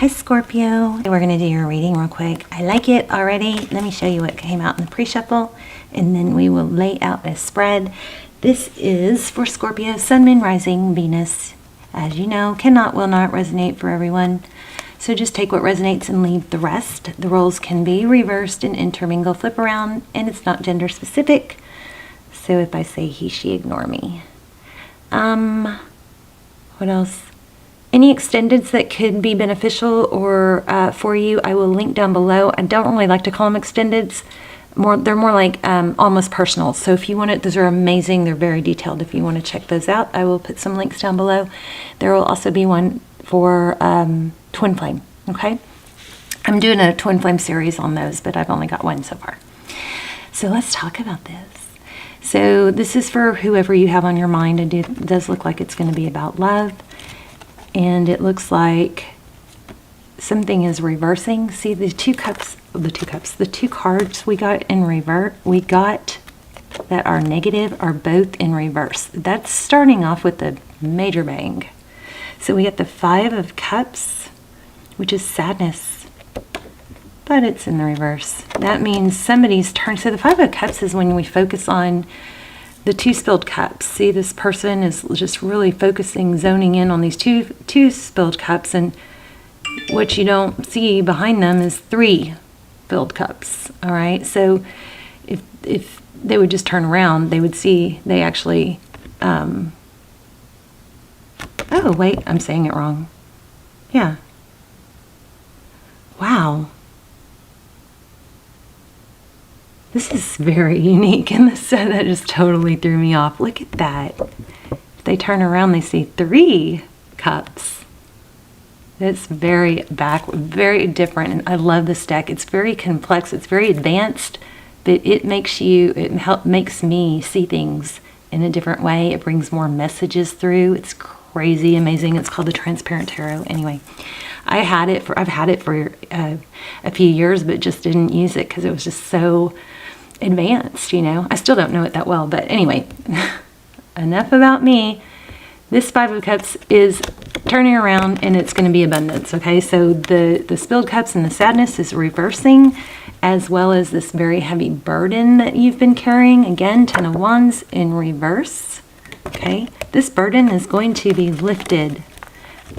Hi Scorpio. We're going to do your reading real quick. I like it already. Let me show you what came out in the pre-shuffle and then we will lay out a spread. This is for Scorpio, Sun, Moon, Rising, Venus. As you know, cannot, will not resonate for everyone. So just take what resonates and leave the rest. The roles can be reversed and intermingle, flip around, and it's not gender specific. So if I say he, she, ignore me. What else? Any extendeds that could be beneficial or for you, I will link down below. I don't really like to call them extendeds. They're more like almost personal. So if you want it, those are amazing. They're very detailed. If you want to check those out, I will put some links down below. There will also be one for twin flame. Okay, I'm doing a twin flame series on those, but I've only got one so far. So let's talk about this. So this is for whoever you have on your mind. It does look like it's going to be about love. And it looks like something is reversing. See the two cards we got in reverse, that are negative are both in reverse. That's starting off with a major bang. So we get the 5 of Cups, which is sadness, but it's in the reverse. That means somebody's turn. So the 5 of Cups is when we focus on the 2 spilled cups. See, this person is just really focusing, zoning in on these two spilled cups, and what you don't see behind them is 3 filled cups. All right, so if they would just turn around, they would see they actually. Oh wait, I'm saying it wrong. Yeah. Wow. This is very unique, and the set that just totally threw me off. Look at that. If they turn around, they see 3 cups. It's very different, and I love this deck. It's very complex. It's very advanced, but it makes me see things in a different way. It brings more messages through. It's crazy amazing. It's called the Transparent Tarot. Anyway, I've had it for a few years, but just didn't use it because it was just so advanced, you know. I still don't know it that well, but anyway, enough about me. This 5 of Cups is turning around, and it's going to be abundance. Okay, so the spilled cups and the sadness is reversing, as well as this very heavy burden that you've been carrying. Again, 10 of Wands in reverse. Okay, this burden is going to be lifted.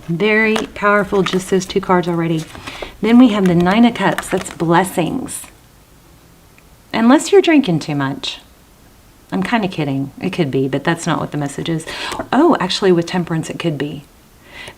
Very powerful, just those 2 cards already. Then we have the 9 of Cups. That's blessings. Unless you're drinking too much. I'm kind of kidding. It could be, but that's not what the message is. Oh, actually with temperance it could be.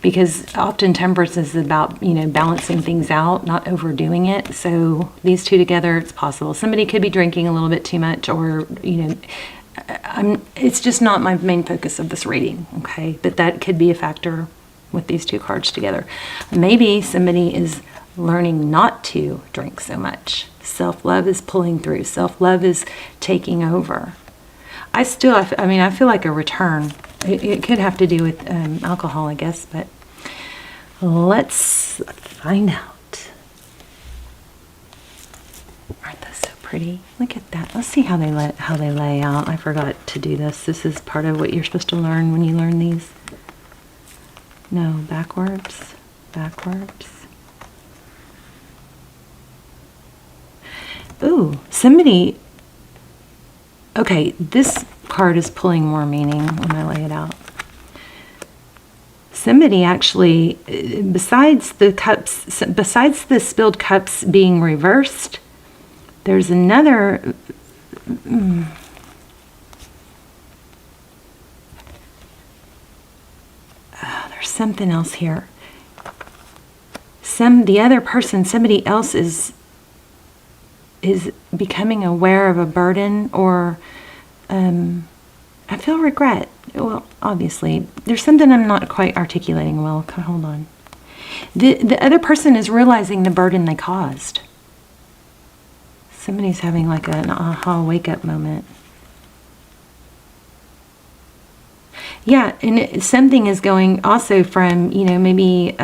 Because often temperance is about, you know, balancing things out, not overdoing it. So these 2 together, it's possible. Somebody could be drinking a little bit too much, or, you know, it's just not my main focus of this reading, okay? But that could be a factor with these 2 cards together. Maybe somebody is learning not to drink so much. Self-love is pulling through. Self-love is taking over. I feel like a return. It could have to do with alcohol, I guess, but let's find out. Aren't those so pretty? Look at that. Let's see how they lay out. I forgot to do this. This is part of what you're supposed to learn when you learn these. No, backwards. Ooh, somebody. Okay, this card is pulling more meaning when I lay it out. Somebody actually, besides the spilled cups being reversed, there's another. There's something else here. The other person, somebody else is becoming aware of a burden, or I feel regret. Well, obviously, there's something I'm not quite articulating well. Hold on. The other person is realizing the burden they caused. Somebody's having like an aha wake-up moment. Yeah, and something is going also from, you know, maybe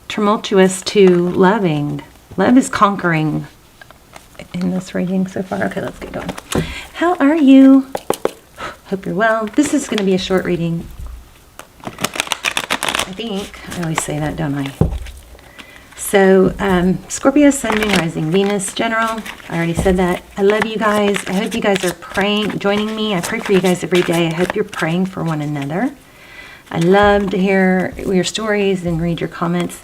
tumultuous to loving. Love is conquering in this reading so far. Okay, let's get going. How are you? Hope you're well. This is going to be a short reading. I think. I always say that, don't I? So, Scorpio, Sun, Moon, Rising, Venus, General. I already said that. I love you guys. I hope you guys are praying, joining me. I pray for you guys every day. I hope you're praying for one another. I love to hear your stories and read your comments.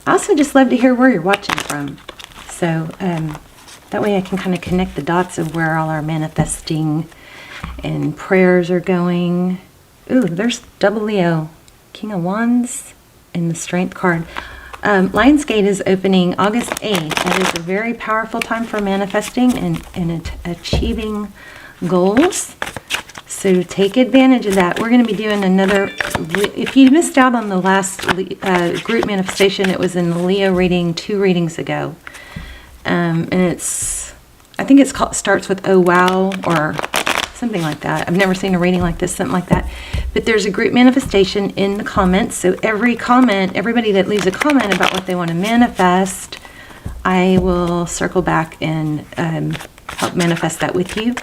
I also just love to hear where you're watching from. So, that way I can kind of connect the dots of where all our manifesting and prayers are going. Ooh, there's double Leo, King of Wands, and the Strength card. Lionsgate is opening August 8th. That is a very powerful time for manifesting and achieving goals. So take advantage of that. We're going to be doing another, if you missed out on the last group manifestation, it was in the Leo reading 2 readings ago. And I think it's called, starts with "Oh wow" or something like that. I've never seen a reading like this, something like that. But there's a group manifestation in the comments. So every comment, everybody that leaves a comment about what they want to manifest, I will circle back and help manifest that with you.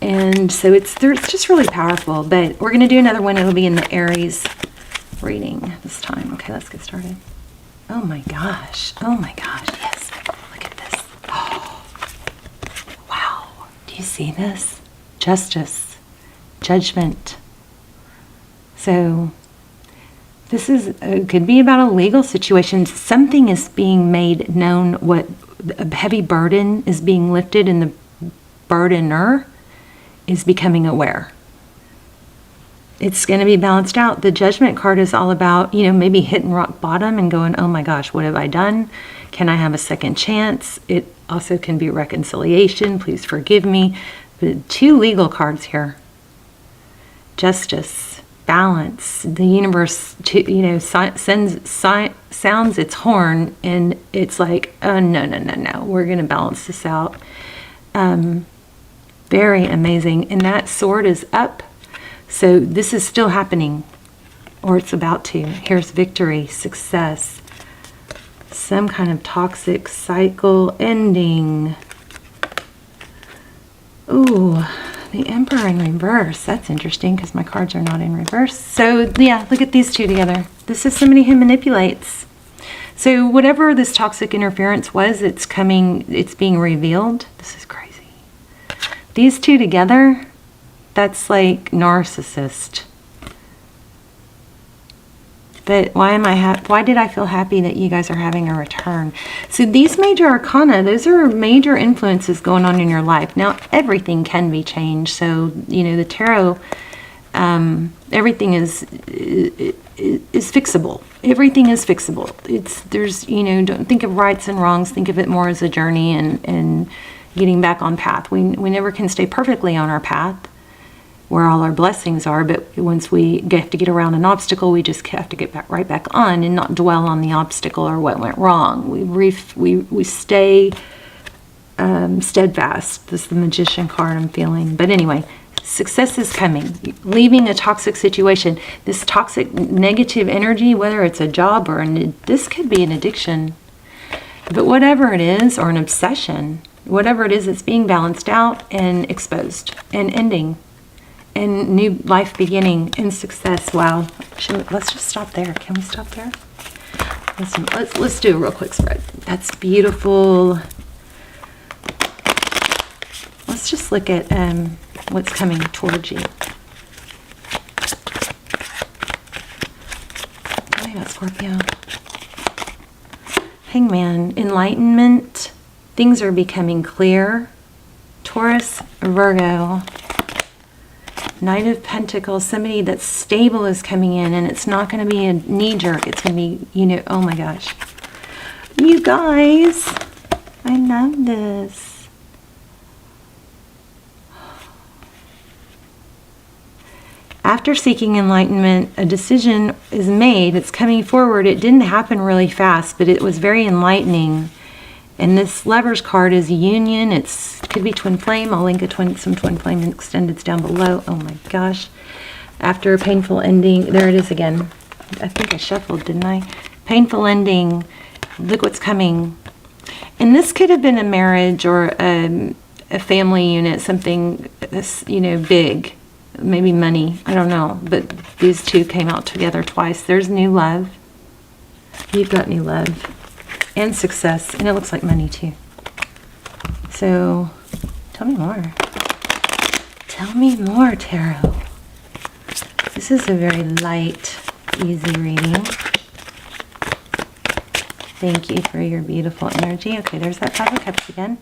And so it's just really powerful. But we're going to do another one. It'll be in the Aries reading this time. Okay, let's get started. Oh my gosh. Oh my gosh. Yes. Look at this. Oh, wow. Do you see this? Justice. Judgment. So this is could be about a legal situation. Something is being made known. What a heavy burden is being lifted, and the burdener is becoming aware. It's going to be balanced out. The Judgment card is all about, maybe hitting rock bottom and going, oh my gosh, what have I done? Can I have a second chance? It also can be reconciliation. Please forgive me. But 2 legal cards here. Justice, balance. The universe, sounds its horn, and it's like, oh, no. We're going to balance this out. Very amazing. And that sword is up. So this is still happening, or it's about to. Here's victory, success, some kind of toxic cycle ending. Ooh, the Emperor in reverse. That's interesting because my cards are not in reverse. So yeah, look at these 2 together. This is somebody who manipulates. So whatever this toxic interference was, it's being revealed. This is crazy. These 2 together, that's like narcissist. But why did I feel happy that you guys are having a return? So these major arcana, those are major influences going on in your life. Now, everything can be changed. So, the tarot, everything is fixable. Everything is fixable. Don't think of rights and wrongs. Think of it more as a journey and getting back on path. We never can stay perfectly on our path where all our blessings are, but once we have to get around an obstacle, we just have to get right back on and not dwell on the obstacle or what went wrong. We stay steadfast. This is the Magician card I'm feeling. But anyway, success is coming. Leaving a toxic situation. This toxic negative energy, whether it's a job or this could be an addiction. But whatever it is, or an obsession, whatever it is, it's being balanced out and exposed and ending. And new life beginning and success. Wow. Let's just stop there. Can we stop there? Let's do a real quick spread. That's beautiful. Let's just look at what's coming towards you. Tell me about Scorpio. Hangman, enlightenment. Things are becoming clear. Taurus, Virgo. Knight of Pentacles, somebody that's stable is coming in, and it's not going to be a knee-jerk. It's going to be, oh my gosh. You guys, I love this. After seeking enlightenment, a decision is made. It's coming forward. It didn't happen really fast, but it was very enlightening. And this Lovers card is union. It could be twin flame. I'll link some twin flame extendeds down below. Oh my gosh. After a painful ending, there it is again. I think I shuffled, didn't I? Painful ending. Look what's coming. And this could have been a marriage or a family unit, something that's, big. Maybe money. I don't know. But these 2 came out together twice. There's new love. You've got new love and success, and it looks like money too. So tell me more. Tell me more, Tarot. This is a very light, easy reading. Thank you for your beautiful energy. Okay, there's that Five of Cups again.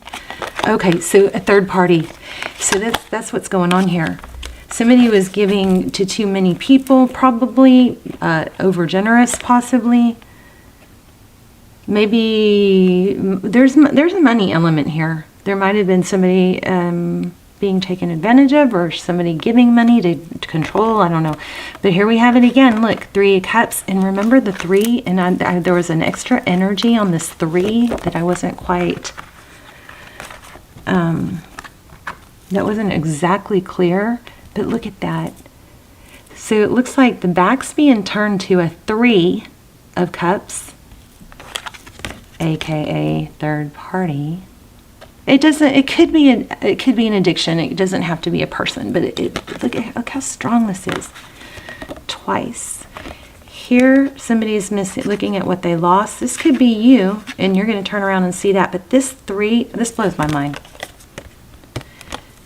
Okay, so a third party. So that's what's going on here. Somebody was giving to too many people, probably over generous, possibly. Maybe there's a money element here. There might have been somebody being taken advantage of, or somebody giving money to control. I don't know. But here we have it again. Look, Three of Cups. And remember the 3? And there was an extra energy on this 3 that I wasn't quite... that wasn't exactly clear. But look at that. So it looks like the back's being turned to a 3 of Cups, aka third party. It doesn't. It could be an addiction. It doesn't have to be a person. But look how strong this is. Twice. Here, somebody's looking at what they lost. This could be you, and you're going to turn around and see that. But this 3, this blows my mind.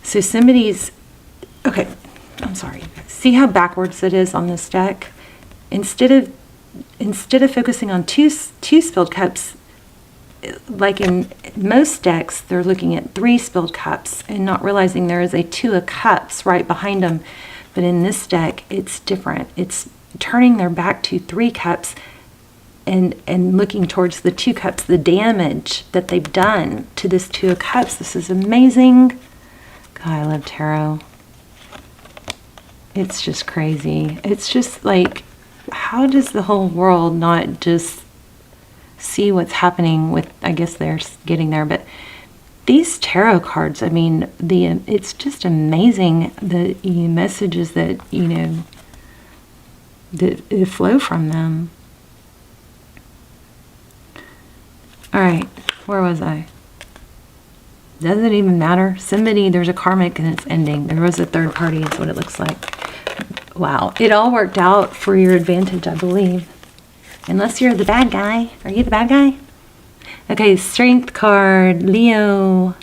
So somebody's... Okay, I'm sorry. See how backwards it is on this deck? Instead of focusing on two spilled cups, like in most decks, they're looking at 3 spilled cups and not realizing there is a 2 of cups right behind them. But in this deck, it's different. It's turning their back to 3 cups and looking towards the 2 cups, the damage that they've done to this 2 of cups. This is amazing. God, I love tarot. It's just crazy. It's just like, how does the whole world not just see what's happening with, I guess they're getting there, but these tarot cards, I mean, it's just amazing the messages that, that flow from them. All right, where was I? Does it even matter? There's a karmic and it's ending. There was a third party, is what it looks like. Wow, it all worked out for your advantage, I believe. Unless you're the bad guy. Are you the bad guy? Okay, Strength card, Leo.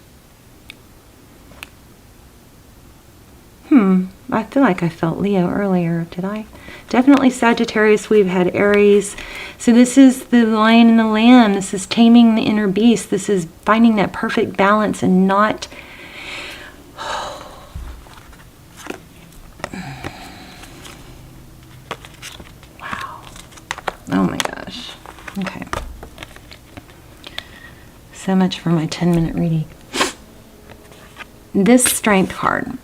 I feel like I felt Leo earlier, did I? Definitely Sagittarius, we've had Aries. So this is the lion and the lamb. This is taming the inner beast. This is finding that perfect balance and not... Wow. Oh my gosh. Okay. So much for my 10-minute reading. This Strength card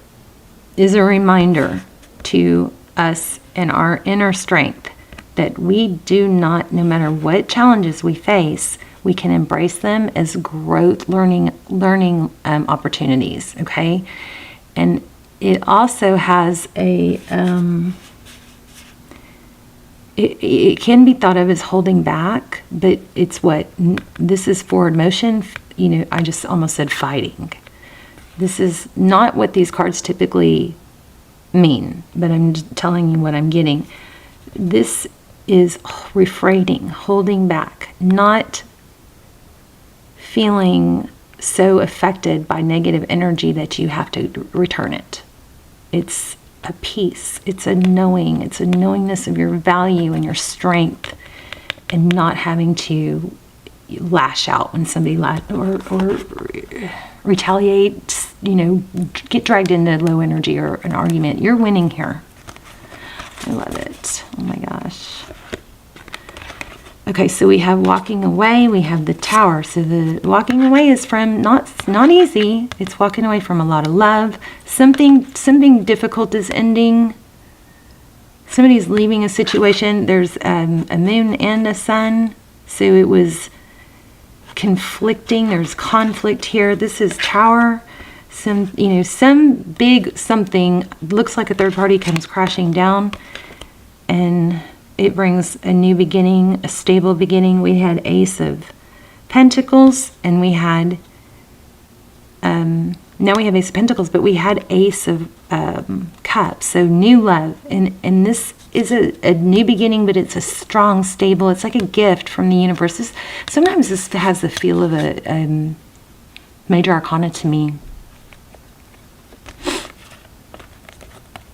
is a reminder to us and our inner strength that we do not, no matter what challenges we face, we can embrace them as growth, learning opportunities, okay? And it also has a, it can be thought of as holding back, but it's this is forward motion. I just almost said fighting. This is not what these cards typically mean, but I'm just telling you what I'm getting. This is refraining, holding back, not feeling so affected by negative energy that you have to return it. It's a peace. It's a knowing. It's a knowingness of your value and your strength, and not having to lash out when somebody or retaliate, get dragged into low energy or an argument. You're winning here. I love it. Oh my gosh. Okay, so we have walking away. We have the Tower. So the walking away is from not easy. It's walking away from a lot of love. Something difficult is ending. Somebody's leaving a situation. There's a moon and a sun. So it was conflicting. There's conflict here. This is Tower. Some big something looks like a third party comes crashing down, and it brings a new beginning, a stable beginning. We had Ace of Pentacles, and we had now we have Ace of Pentacles, but we had Ace of Cups. So new love, and this is a new beginning, but it's a strong, stable, it's like a gift from the universe. Sometimes this has the feel of a major arcana to me.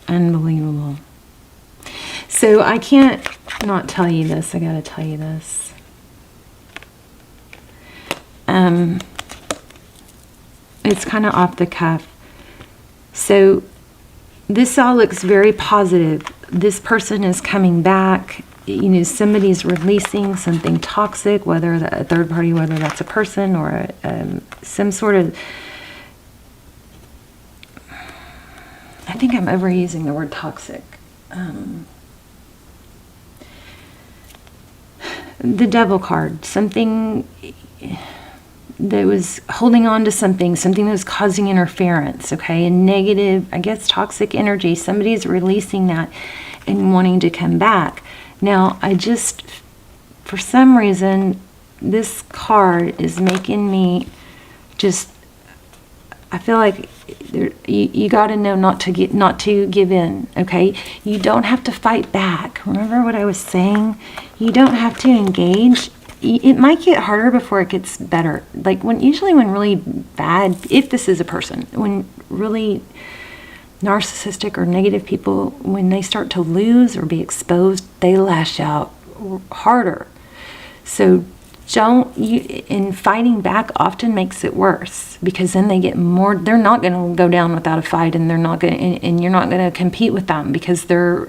Unbelievable. So I can't not tell you this. I gotta tell you this. It's kind of off the cuff. So this all looks very positive. This person is coming back. You know, somebody's releasing something toxic, whether a third party, whether that's a person or some sort of... I think I'm overusing the word toxic. The Devil card, something that was holding on to something that was causing interference, okay? A negative, I guess, toxic energy. Somebody's releasing that and wanting to come back. Now, for some reason, this card is making me just, I feel like you got to know not to give in, okay? You don't have to fight back. Remember what I was saying? You don't have to engage. It might get harder before it gets better. Like usually when really bad, if this is a person, when really narcissistic or negative people, when they start to lose or be exposed, they lash out harder. So in fighting back often makes it worse, because then they get more, they're not going to go down without a fight, and and you're not going to compete with them because they're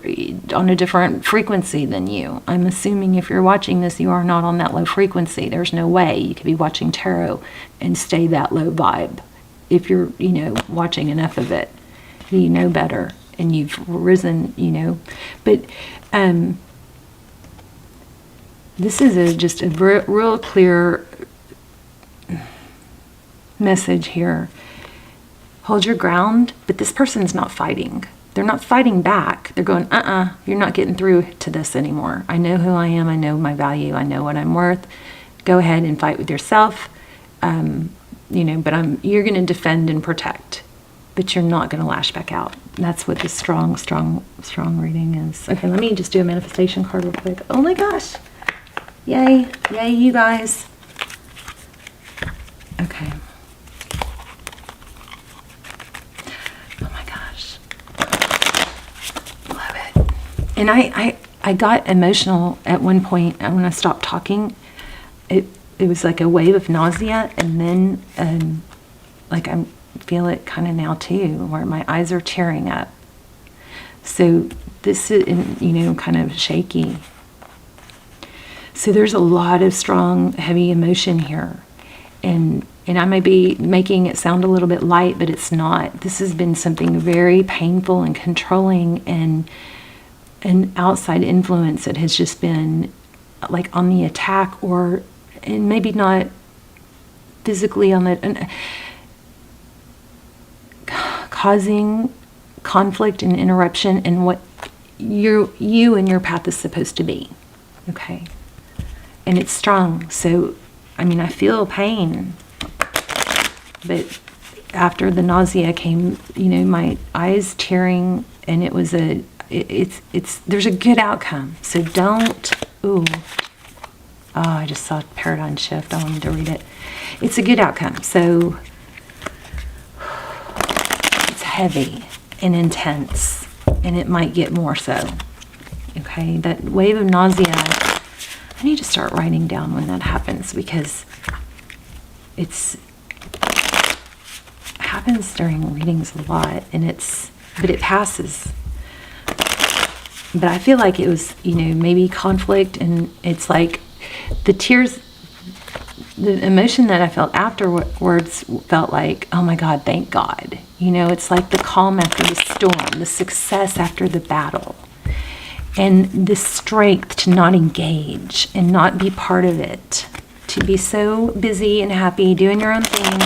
on a different frequency than you. I'm assuming if you're watching this, you are not on that low frequency. There's no way you could be watching tarot and stay that low vibe. If you're, watching enough of it, you know better and you've risen, but, this is just a real clear message here. Hold your ground, but this person's not fighting. They're not fighting back. They're going, you're not getting through to this anymore. I know who I am. I know my value. I know what I'm worth. Go ahead and fight with yourself. But you're going to defend and protect, but you're not going to lash back out. That's what this strong reading is. Okay, let me just do a manifestation card real quick. Oh my gosh. Yay, you guys. Okay. Oh my gosh. Love it. And I got emotional at one point when I stopped talking. It was like a wave of nausea, and then I feel it kind of now too, where my eyes are tearing up. So this is, kind of shaky. So there's a lot of strong, heavy emotion here. And I may be making it sound a little bit light, but it's not. This has been something very painful and controlling, and an outside influence that has just been like on the attack, and maybe not physically on the, causing conflict and interruption in what you and your path is supposed to be. Okay. And it's strong. So, I feel pain. But after the nausea came, my eyes tearing, and it was there's a good outcome. So don't, I just saw paradigm shift. I wanted to read it. It's a good outcome. So it's heavy and intense, and it might get more so. Okay, that wave of nausea, I need to start writing down when that happens, because it happens during readings a lot, but it passes. But I feel like it was, maybe conflict, and it's like the tears, the emotion that I felt afterwards felt like, oh my God, thank God. It's like the calm after the storm, the success after the battle. And the strength to not engage and not be part of it, to be so busy and happy doing your own thing,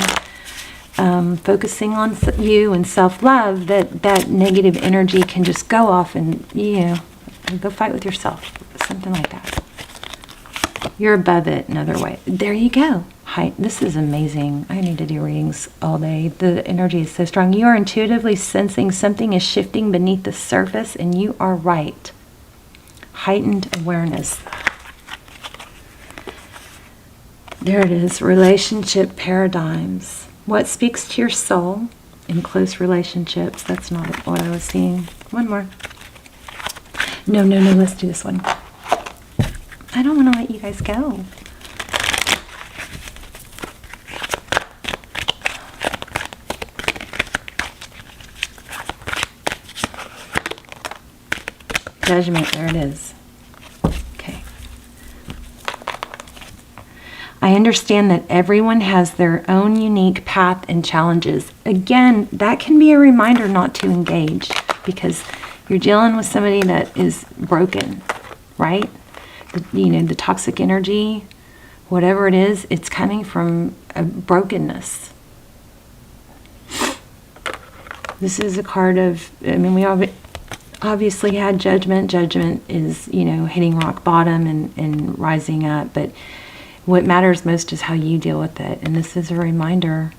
focusing on you and self-love, that negative energy can just go off and, go fight with yourself, something like that. You're above it another way. There you go. Hi, this is amazing. I need to do readings all day. The energy is so strong. You are intuitively sensing something is shifting beneath the surface, and you are right. heightened awareness. There it is, relationship paradigms. What speaks to your soul in close relationships? That's not what I was seeing. One more. No, let's do this one. I don't want to let you guys go. Judgment, there it is. Okay. I understand that everyone has their own unique path and challenges. Again, that can be a reminder not to engage because you're dealing with somebody that is broken, right? The toxic energy, whatever it is, it's coming from a brokenness. This is a card of, we obviously had judgment. Judgment is, hitting rock bottom and rising up. But what matters most is how you deal with it. And this is a reminder.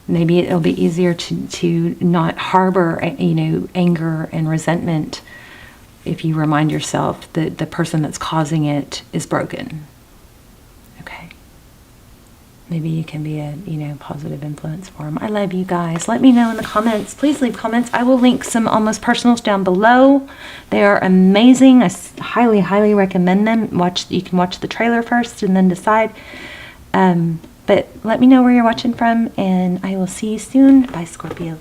Maybe it'll be easier to not harbor, anger and resentment if you remind yourself that the person that's causing it is broken. Okay. Maybe you can be a, positive influence for them. I love you guys. Let me know in the comments. Please leave comments. I will link some almost personals down below. They are amazing. I highly, highly recommend them. You can watch the trailer first and then decide. But let me know where you're watching from, and I will see you soon. Bye, Scorpio.